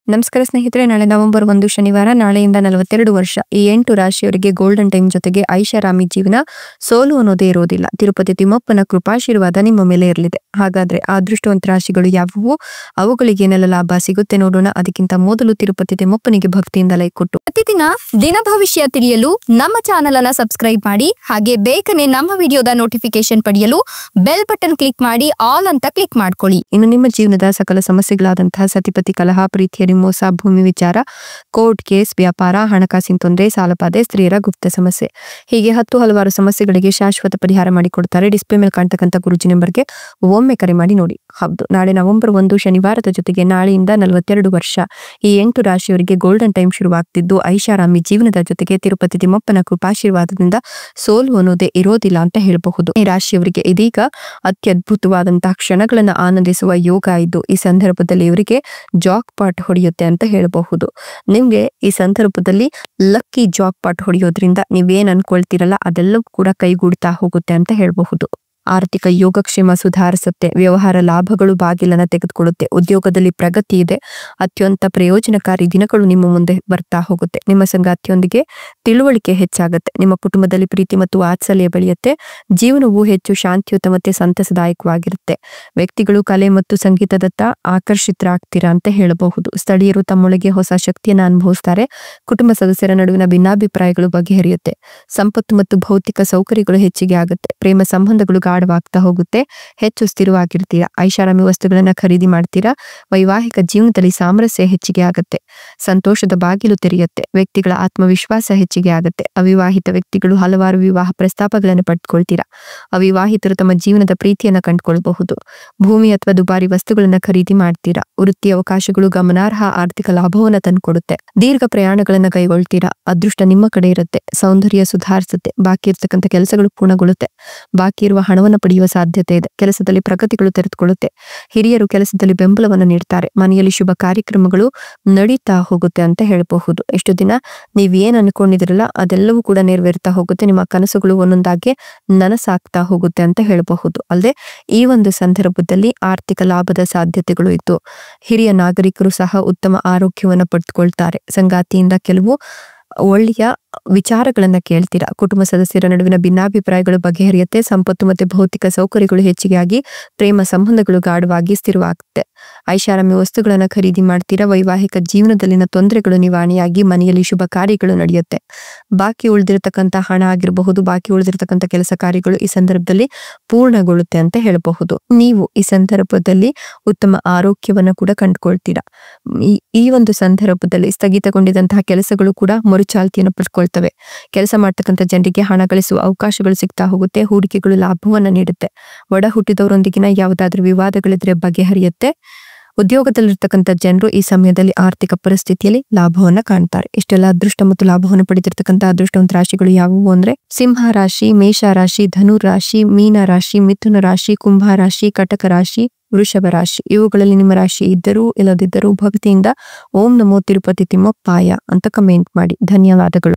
ನಮಸ್ಕಾರ ಸ್ನೇಹಿತರೆ, ನಾಳೆ ನವೆಂಬರ್ 1 ಶನಿವಾರ, ನಾಳೆಯಿಂದ 42 ವರ್ಷ ಈ 8 ರಾಶಿಯವರಿಗೆ ಗೋಲ್ಡನ್ ಟೈಮ್ ಜೊತೆಗೆ ಐಷಾರಾಮಿ ಜೀವನ. ಸೋಲು ಅನ್ನೋದೇ ಇರೋದಿಲ್ಲ. ತಿರುಪತಿ ತಿಮ್ಮಪ್ಪನ ಕೃಪಾಶೀರ್ವಾದ ನಿಮ್ಮ ಮೇಲೆ ಇರಲಿದೆ. ಹಾಗಾದ್ರೆ ಆ ಅದೃಷ್ಟವಂತ ರಾಶಿಗಳು ಯಾವುವು, ಅವುಗಳಿಗೆ ಏನೆಲ್ಲ ಲಾಭ ಸಿಗುತ್ತೆ ನೋಡೋಣ. ಅದಕ್ಕಿಂತ ಮೊದಲು ತಿರುಪತಿ ತಿಮ್ಮಪ್ಪನಿಗೆ ಭಕ್ತಿಯಿಂದ ಲೈಕ್ ಕೊಟ್ಟು ಪ್ರತಿದಿನ ದಿನ ಭವಿಷ್ಯ ತಿಳಿಯಲು ನಮ್ಮ ಚಾನೆಲ್ ಅನ್ನ ಸಬ್ಸ್ಕ್ರೈಬ್ ಮಾಡಿ. ಹಾಗೆ ಬೇಗನೆ ನಮ್ಮ ವಿಡಿಯೋದ ನೋಟಿಫಿಕೇಶನ್ ಪಡೆಯಲು ಬೆಲ್ ಬಟನ್ ಕ್ಲಿಕ್ ಮಾಡಿ ಆಲ್ ಅಂತ ಕ್ಲಿಕ್ ಮಾಡ್ಕೊಳ್ಳಿ. ಇನ್ನು ನಿಮ್ಮ ಜೀವನದ ಸಕಲ ಸಮಸ್ಯೆಗಳಾದಂತಹ ಸತಿಪತಿ ಕಲಹ, ಪ್ರೀತಿಯ ಮೋಸ, ಭೂಮಿ ವಿಚಾರ, ಕೋರ್ಟ್ ಕೇಸ್, ವ್ಯಾಪಾರ, ಹಣಕಾಸಿನ ತೊಂದರೆ, ಸಾಲಬಾಧೆ, ಸ್ತ್ರೀಯರ ಗುಪ್ತ ಸಮಸ್ಯೆ, ಹೀಗೆ ಹಲವಾರು ಸಮಸ್ಯೆಗಳಿಗೆ ಶಾಶ್ವತ ಪರಿಹಾರ ಮಾಡಿಕೊಡ್ತಾರೆ. ಡಿಸ್ಪ್ಲೇ ಮೇಲೆ ಕಾಣ್ತಕ್ಕಂಥ ಗುರುಜಿ ನಂಬರ್ಗೆ ಒಮ್ಮೆ ಕರೆ ಮಾಡಿ ನೋಡಿ. ಹೌದು, ನಾಳೆ ನವೆಂಬರ್ 1 ಶನಿವಾರದ ಜೊತೆಗೆ ನಾಳೆಯಿಂದ 42 ವರ್ಷ ಈ 8 ರಾಶಿಯವರಿಗೆ ಗೋಲ್ಡನ್ ಟೈಮ್ ಶುರುವಾಗ್ತಿದ್ದು ಐಷಾರಾಮಿ ಜೀವನದ ಜೊತೆಗೆ ತಿರುಪತಿ ತಿಮ್ಮಪ್ಪನ ಕೃಪಾಶೀರ್ವಾದದಿಂದ ಸೋಲು ಅನ್ನೋದೇ ಇರೋದಿಲ್ಲ ಅಂತ ಹೇಳಬಹುದು. ಈ ರಾಶಿಯವರಿಗೆ ಇದೀಗ ಅತ್ಯದ್ಭುತವಾದಂತಹ ಕ್ಷಣಗಳನ್ನು ಆನಂದಿಸುವ ಯೋಗ ಇದ್ದು ಈ ಸಂದರ್ಭದಲ್ಲಿ ಇವರಿಗೆ ಜಾಕ್ ಪಾಟ್ ಹೊಡೆಯುತ್ತೆ ಅಂತ ಹೇಳಬಹುದು. ನಿಮ್ಗೆ ಈ ಸಂದರ್ಭದಲ್ಲಿ ಲಕ್ಕಿ ಜಾಕ್ ಪಾಟ್ ಹೊಡೆಯೋದ್ರಿಂದ ನೀವೇನ್ ಅನ್ಕೊಳ್ತಿರಲ್ಲ ಅದೆಲ್ಲವೂ ಕೂಡ ಕೈಗೂಡ್ತಾ ಹೋಗುತ್ತೆ ಅಂತ ಹೇಳಬಹುದು. ಆರ್ಥಿಕ ಯೋಗಕ್ಷೇಮ ಸುಧಾರಿಸುತ್ತೆ. ವ್ಯವಹಾರ ಲಾಭಗಳು ಬಾಗಿಲನ್ನ ತೆಗೆದುಕೊಳ್ಳುತ್ತೆ. ಉದ್ಯೋಗದಲ್ಲಿ ಪ್ರಗತಿ ಇದೆ. ಅತ್ಯಂತ ಪ್ರಯೋಜನಕಾರಿ ದಿನಗಳು ನಿಮ್ಮ ಮುಂದೆ ಬರ್ತಾ ಹೋಗುತ್ತೆ. ನಿಮ್ಮ ಸಂಗಾತಿಯೊಂದಿಗೆ ತಿಳುವಳಿಕೆ ಹೆಚ್ಚಾಗುತ್ತೆ. ನಿಮ್ಮ ಕುಟುಂಬದಲ್ಲಿ ಪ್ರೀತಿ ಮತ್ತು ವಾತ್ಸಲ್ಯ ಬೆಳೆಯುತ್ತೆ. ಜೀವನವು ಹೆಚ್ಚು ಶಾಂತಿಯುತ ಮತ್ತೆ ಸಂತಸದಾಯಕವಾಗಿರುತ್ತೆ. ವ್ಯಕ್ತಿಗಳು ಕಲೆ ಮತ್ತು ಸಂಗೀತದತ್ತ ಆಕರ್ಷಿತರಾಗ್ತೀರಾ ಅಂತ ಹೇಳಬಹುದು. ಸ್ಥಳೀಯರು ತಮ್ಮೊಳಗೆ ಹೊಸ ಶಕ್ತಿಯನ್ನು ಅನುಭವಿಸ್ತಾರೆ. ಕುಟುಂಬ ಸದಸ್ಯರ ನಡುವಿನ ಭಿನ್ನಾಭಿಪ್ರಾಯಗಳು ಬಗೆಹರಿಯುತ್ತೆ. ಸಂಪತ್ತು ಮತ್ತು ಭೌತಿಕ ಸೌಕರ್ಯಗಳು ಹೆಚ್ಚಿಗೆ ಆಗುತ್ತೆ. ಪ್ರೇಮ ಸಂಬಂಧಗಳು ಗಾಢವಾಗ್ತಾ ಹೋಗುತ್ತೆ. ಹೆಚ್ಚು ಸ್ಥಿರವಾಗಿರ್ತೀರಾ. ಐಷಾರಾಮಿ ವಸ್ತುಗಳನ್ನ ಖರೀದಿ ಮಾಡ್ತೀರಾ. ವೈವಾಹಿಕ ಜೀವನದಲ್ಲಿ ಸಾಮರಸ್ಯ ಹೆಚ್ಚಿಗೆ ಆಗುತ್ತೆ. ಸಂತೋಷದ ಬಾಗಿಲು ತೆರೆಯುತ್ತೆ. ವ್ಯಕ್ತಿಗಳ ಆತ್ಮವಿಶ್ವಾಸ ಹೆಚ್ಚಿಗೆ ಆಗುತ್ತೆ. ಅವಿವಾಹಿತ ವ್ಯಕ್ತಿಗಳು ಹಲವಾರು ವಿವಾಹ ಪ್ರಸ್ತಾಪಗಳನ್ನು ಪಡೆದುಕೊಳ್ತೀರಾ. ಅವಿವಾಹಿತರು ತಮ್ಮ ಜೀವನದ ಪ್ರೀತಿಯನ್ನ ಕಂಡುಕೊಳ್ಬಹುದು. ಭೂಮಿ ಅಥವಾ ದುಬಾರಿ ವಸ್ತುಗಳನ್ನ ಖರೀದಿ ಮಾಡ್ತೀರಾ. ವೃತ್ತಿ ಅವಕಾಶಗಳು ಗಮನಾರ್ಹ ಆರ್ಥಿಕ ಲಾಭವನ್ನ ತಂದುಕೊಡುತ್ತೆ. ದೀರ್ಘ ಪ್ರಯಾಣಗಳನ್ನ ಕೈಗೊಳ್ತೀರಾ. ಅದೃಷ್ಟ ನಿಮ್ಮ ಕಡೆ ಇರುತ್ತೆ. ಸೌಂದರ್ಯ ಸುಧಾರಿಸುತ್ತೆ. ಬಾಕಿ ಇರ್ತಕ್ಕಂಥ ಕೆಲಸಗಳು ಪೂರ್ಣಗೊಳ್ಳುತ್ತೆ. ಬಾಕಿ ಇರುವ ಹಣವನ್ನು ಪಡೆಯುವ ಸಾಧ್ಯತೆ ಇದೆ. ಕೆಲಸದಲ್ಲಿ ಪ್ರಗತಿಗಳು ತೆರೆದುಕೊಳ್ಳುತ್ತೆ. ಹಿರಿಯರು ಕೆಲಸದಲ್ಲಿ ಬೆಂಬಲವನ್ನು ನೀಡ್ತಾರೆ. ಮನೆಯಲ್ಲಿ ಶುಭ ಕಾರ್ಯಕ್ರಮಗಳು ನಡೀತಾ ಹೋಗುತ್ತೆ ಅಂತ ಹೇಳಬಹುದು. ಎಷ್ಟು ದಿನ ನೀವೇನ್ ಅನ್ಕೊಂಡಿದಿರಲ್ಲ ಅದೆಲ್ಲವೂ ಕೂಡ ನೆರವೇರ್ತಾ ಹೋಗುತ್ತೆ. ನಿಮ್ಮ ಕನಸುಗಳು ಒಂದೊಂದಾಗಿ ನನಸಾಗ್ತಾ ಹೋಗುತ್ತೆ ಅಂತ ಹೇಳಬಹುದು. ಅಲ್ಲದೆ ಈ ಒಂದು ಸಂದರ್ಭದಲ್ಲಿ ಆರ್ಥಿಕ ಲಾಭದ ಸಾಧ್ಯತೆಗಳು ಇದ್ದು ಹಿರಿಯ ನಾಗರಿಕರು ಸಹ ಉತ್ತಮ ಆರೋಗ್ಯವನ್ನು ಪಡೆದುಕೊಳ್ತಾರೆ. ಸಂಗಾತಿಯಿಂದ ಕೆಲವು ಒಳ್ಳೆಯ ವಿಚಾರಗಳನ್ನ ಕೇಳ್ತೀರಾ. ಕುಟುಂಬ ಸದಸ್ಯರ ನಡುವಿನ ಭಿನ್ನಾಭಿಪ್ರಾಯಗಳು ಬಗೆಹರಿಯುತ್ತೆ. ಸಂಪತ್ತು ಮತ್ತೆ ಭೌತಿಕ ಸೌಕರ್ಯಗಳು ಹೆಚ್ಚಿಗೆ ಆಗಿ ಪ್ರೇಮ ಸಂಬಂಧಗಳು ಗಾಢವಾಗಿ ಸ್ಥಿರವಾಗುತ್ತೆ. ಐಷಾರಾಮಿ ವಸ್ತುಗಳನ್ನ ಖರೀದಿ ಮಾಡ್ತೀರಾ. ವೈವಾಹಿಕ ಜೀವನದಲ್ಲಿನ ತೊಂದರೆಗಳು ನಿವಾರಣೆಯಾಗಿ ಮನೆಯಲ್ಲಿ ಶುಭ ಕಾರ್ಯಗಳು ನಡೆಯುತ್ತೆ. ಬಾಕಿ ಉಳಿದಿರತಕ್ಕಂಥ ಹಣ ಆಗಿರಬಹುದು, ಬಾಕಿ ಉಳಿದಿರತಕ್ಕಂಥ ಕೆಲಸ ಕಾರ್ಯಗಳು ಈ ಸಂದರ್ಭದಲ್ಲಿ ಪೂರ್ಣಗೊಳ್ಳುತ್ತೆ ಅಂತ ಹೇಳಬಹುದು. ನೀವು ಈ ಸಂದರ್ಭದಲ್ಲಿ ಉತ್ತಮ ಆರೋಗ್ಯವನ್ನ ಕೂಡ ಕಂಡುಕೊಳ್ತೀರಾ. ಈ ಒಂದು ಸಂದರ್ಭದಲ್ಲಿ ಸ್ಥಗಿತಗೊಂಡಿದಂತಹ ಕೆಲಸಗಳು ಕೂಡ ಮರುಚಾಲ್ತಿಯನ್ನು ಪಡ್ಕೊಳ್ತವೆ. ಕೆಲಸ ಮಾಡ್ತಕ್ಕಂಥ ಜನರಿಗೆ ಹಣ ಗಳಿಸುವ ಅವಕಾಶಗಳು ಸಿಗ್ತಾ ಹೋಗುತ್ತೆ. ಹೂಡಿಕೆಗಳು ಲಾಭವನ್ನ ನೀಡುತ್ತೆ. ಒಡ ಹುಟ್ಟಿದವರೊಂದಿಗಿನ ಯಾವುದಾದ್ರೂ ವಿವಾದಗಳಿದ್ರೆ ಬಗೆಹರಿಯುತ್ತೆ. ಉದ್ಯೋಗದಲ್ಲಿರ್ತಕ್ಕಂಥ ಜನರು ಈ ಸಮಯದಲ್ಲಿ ಆರ್ಥಿಕ ಪರಿಸ್ಥಿತಿಯಲ್ಲಿ ಲಾಭವನ್ನ ಕಾಣ್ತಾರೆ. ಇಷ್ಟೆಲ್ಲ ಅದೃಷ್ಟ ಮತ್ತು ಲಾಭವನ್ನು ಪಡೆದಿರ್ತಕ್ಕಂಥ ಅದೃಷ್ಟವಂತ ರಾಶಿಗಳು ಯಾವುವು ಅಂದ್ರೆ ಸಿಂಹ ರಾಶಿ, ಮೇಷ ರಾಶಿ, ಧನು ರಾಶಿ, ಮೀನ ರಾಶಿ, ಮಿಥುನ ರಾಶಿ, ಕುಂಭ ರಾಶಿ, ಕಟಕ ರಾಶಿ, ವೃಷಭ ರಾಶಿ. ಇವುಗಳಲ್ಲಿ ನಿಮ್ಮ ರಾಶಿ ಇದ್ದರೂ ಇಲ್ಲದಿದ್ದರೂ ಭಕ್ತಿಯಿಂದ ಓಂ ನಮೋ ತಿರುಪತಿ ತಿಮ್ಮಪ್ಪಾಯ ಅಂತ ಕಮೆಂಟ್ ಮಾಡಿ. ಧನ್ಯವಾದಗಳು.